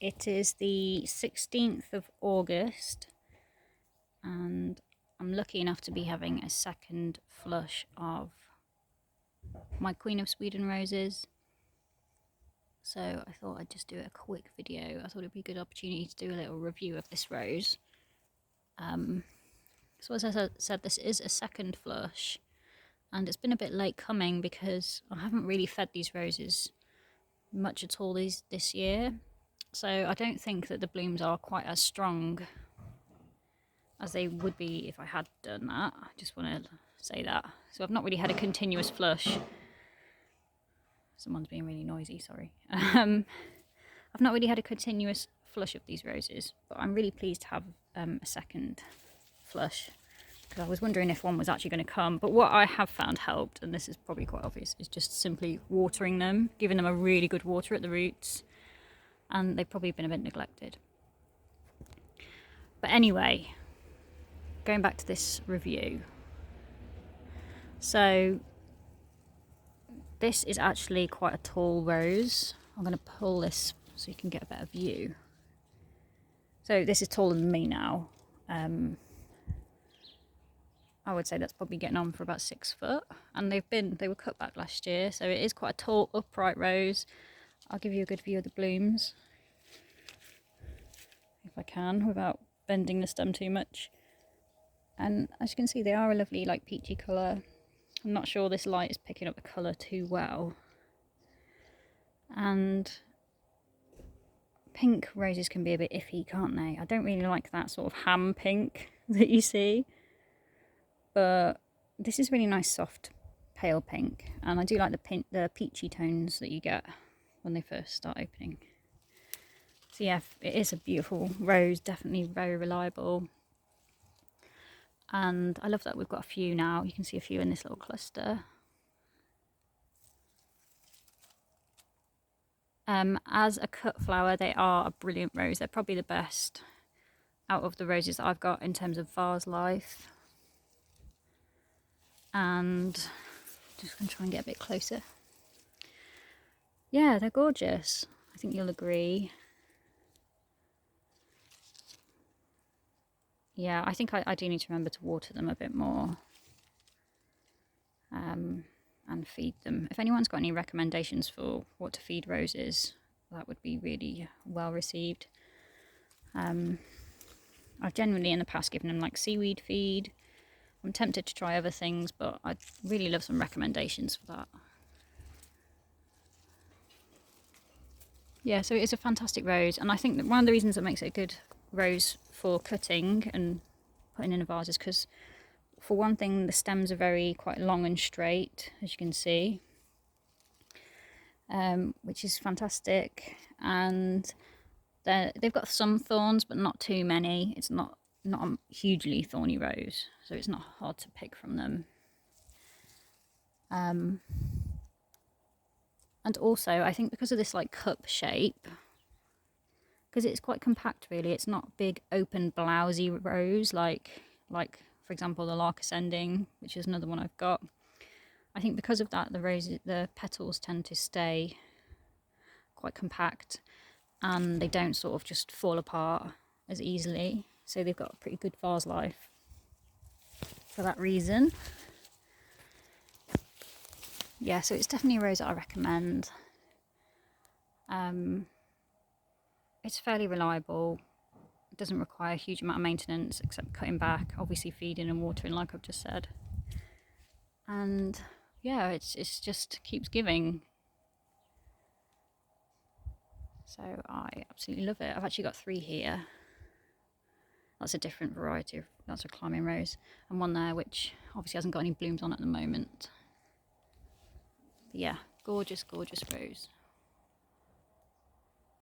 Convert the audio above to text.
It is the 16th of August and I'm lucky enough to be having a second flush of my Queen of Sweden roses. So I thought I'd just do a quick video. I thought it'd be a good opportunity to do a little review of this rose. So as I said, this is a second flush and it's been a bit late coming because I haven't really fed these roses much at all this year. So I don't think that the blooms are quite as strong as they would be if I had done that. I just want to say that. So I've not really had a continuous flush. Someone's being really noisy, sorry. I've not really had a continuous flush of these roses, but I'm really pleased to have a second flush because I was wondering if one was actually going to come. But what I have found helped, and this is probably quite obvious, is just simply watering them, giving them a really good water at the roots. And they've probably been a bit neglected. But anyway, going back to this review. So this is actually quite a tall rose. I'm going to pull this so you can get a better view. So this is taller than me now. I would say that's probably getting on for about 6 foot, and they were cut back last year, so it is quite a tall, upright rose. I'll give you a good view of the blooms, if I can, without bending the stem too much. And as you can see, they are a lovely, like, peachy colour. I'm not sure this light is picking up the colour too well. And pink roses can be a bit iffy, can't they? I don't really like that sort of ham pink that you see. But this is really nice, soft, pale pink. And I do like the peachy tones that you get when they first start opening. So yeah, it is a beautiful rose, definitely very reliable. And I love that we've got a few now. You can see a few in this little cluster. As a cut flower, they are a brilliant rose. They're probably the best out of the roses that I've got in terms of vase life. And just going to try and get a bit closer. Yeah, they're gorgeous. I think you'll agree. Yeah, I think I do need to remember to water them a bit more and feed them. If anyone's got any recommendations for what to feed roses, that would be really well received. I've generally in the past given them like seaweed feed. I'm tempted to try other things, but I'd really love some recommendations for that. Yeah, so it is a fantastic rose, and I think that one of the reasons that makes it a good rose for cutting and putting in a vase is because, for one thing, the stems are quite long and straight, as you can see, which is fantastic. And they've got some thorns, but not too many. It's not a hugely thorny rose, so it's not hard to pick from them. And also, I think because of this like cup shape, because it's quite compact really, it's not big open blousy rose like for example the Lark Ascending, which is another one I've got. I think because of that, the petals tend to stay quite compact and they don't sort of just fall apart as easily, so they've got a pretty good vase life for that reason. Yeah, so it's definitely a rose that I recommend. It's fairly reliable. It doesn't require a huge amount of maintenance except cutting back, obviously feeding and watering like I've just said. And yeah, it's just keeps giving. So I absolutely love it. I've actually got 3 here. That's a different variety that's a climbing rose, and one there which obviously hasn't got any blooms on at the moment. But yeah, gorgeous, gorgeous rose.